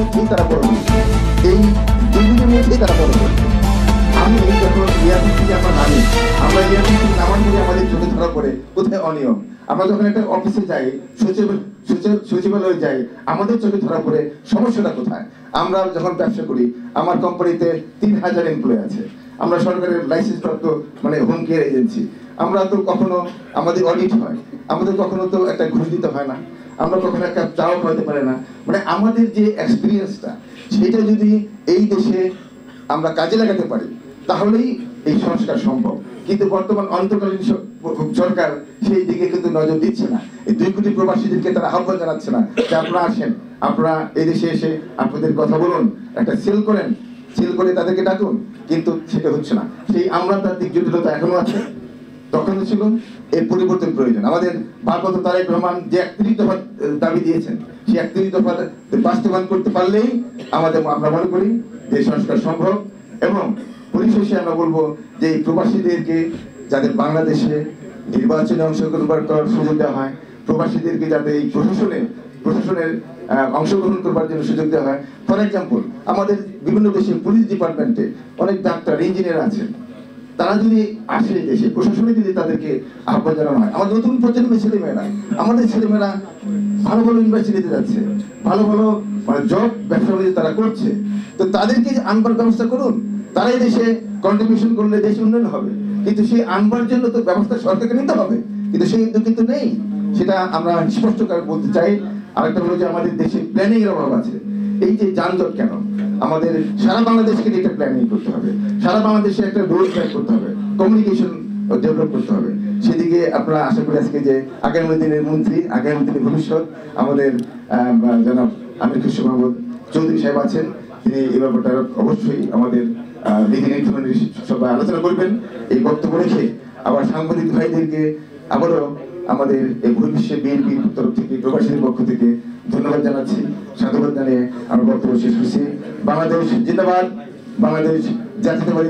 মধ্যেই তারা বড় হয়েছে, এই 2 দিনের মধ্যেই তারা বড় হয়েছে। আমি যখন এয়ারপোর্ট থেকে আমরা নামি, আমরা এয়ারপোর্ট থেকে নামার পরে আমাদের চোখে ধরা পড়ে কোথায় অনিয়ম। আমরা যখন একটা অফিসে যাই, সচিবালয়ে যাই, আমাদের চোখে ধরা পড়ে সমস্যাটা কোথায়। আমরা যখন ব্যবসা করি, আমার কোম্পানিতে 3000 এমপ্লয়ি আছে, আমরা সরকারের লাইসেন্স প্রাপ্ত মানে হোম কেয়ার এজেন্সি। আমরা তো কখনো আমাদের অডিট হয়, আমাদের কখনো তো একটা ঘুষ দিতে হয় না, আমরা কখনো একটা চাও খাওয়াতে পারি না। মানে আমাদের যে এক্সপিরিয়েন্সটা, সেটা যদি এই দেশে আমরা কাজে লাগাতে পারি তাহলেই এই সংস্কার সম্ভব। কিন্তু বর্তমান অন্তর্কালীন সরকার সেই দিকে কিন্তু নজর দিচ্ছে না। এই 2 কোটি প্রবাসীদেরকে তারা আহ্বান জানাচ্ছে না যে আপনারা আসেন, আপনারা এই দেশে এসে আপনাদের কথা বলুন, একটা সেল করেন, সেল করে তাদেরকে ডাকুন, কিন্তু সেটা হচ্ছে না। সেই আমলাতান্ত্রিক জটিলতা এখনো আছে, তখনও ছিল। এর পরিবর্তন প্রয়োজন। আমাদের ভারপ্রাপ্ত তারেক রহমান যে 31 দফা দাবি দিয়েছেন, সেই 31 দফা বাস্তবায়ন করতে পারলেই আমরা মনে করি যে সংস্কার সম্ভব। এবং পরিশেষে আমরা বলবো যে এই প্রবাসীদেরকে যাদের বাংলাদেশে নির্বাচনে অংশগ্রহণ করার সুযোগ দেওয়া হয়, প্রবাসীদেরকে যাতে এই প্রশাসনের অংশগ্রহণ করবার জন্য সুযোগ দেওয়া হয়। ফর এক্সাম্পল, আমাদের বিভিন্ন দেশে পুলিশ ডিপার্টমেন্টে অনেক ডাক্তার, ইঞ্জিনিয়ার আছেন, তারা যদি আসে দেশে, প্রশাসনে যদি তাদেরকে আহ্বান জানানো হয়, আমাদের নতুন প্রজন্মের ছেলেমেয়েরা, আমাদের ছেলেমেয়েরা ভালো ভালো ইউনিভার্সিটিতে যাচ্ছে, ভালো ভালো জব ব্যবসা বাণিজ্য তারা করছে, তো তাদেরকে আনবার ব্যবস্থা করুন। তারাই দেশে কন্ট্রিবিউশন করলে দেশ উন্নয়ন হবে। কিন্তু সেই আনবার জন্য তো ব্যবস্থা সরকারকে নিতে হবে, কিন্তু সেই উদ্যোগ কিন্তু নেই। সেটা আমরা স্পষ্ট করে বলতে চাই। আরেকটা হলো যে আমাদের দেশে প্ল্যানিং এর অভাব আছে। এই যে যানজট কেন, আমাদের সারা বাংলাদেশকে এটা প্ল্যানিং করতে হবে, সারা বাংলাদেশে একটা রোড ম্যাপ করতে হবে, কমিউনিকেশন ডেভেলপ করতে হবে। সেদিকে আপনারা আশা করি আজকে যে আগামী দিনের মন্ত্রী, আগামী দিনের ভবিষ্যৎ আমাদের জনাব আমির খুশরো মাহমুদ চৌধুরী সাহেব আছেন, তিনি এই ব্যাপারটা অবশ্যই আমাদের সবাই আলোচনা করবেন। এই বক্তব্য রেখে আবার সাংবাদিক ভাইদেরকে আবারও আমাদের এই বহির্বিশ্বে বিএনপির তরফ থেকে, প্রবাসীদের পক্ষ থেকে ধন্যবাদ জানাচ্ছি। সাধুবাদ জানিয়ে আমার বক্তব্য শেষ করছি। বাংলাদেশ জিন্দাবাদ, বাংলাদেশ জাতীয়তাবাদী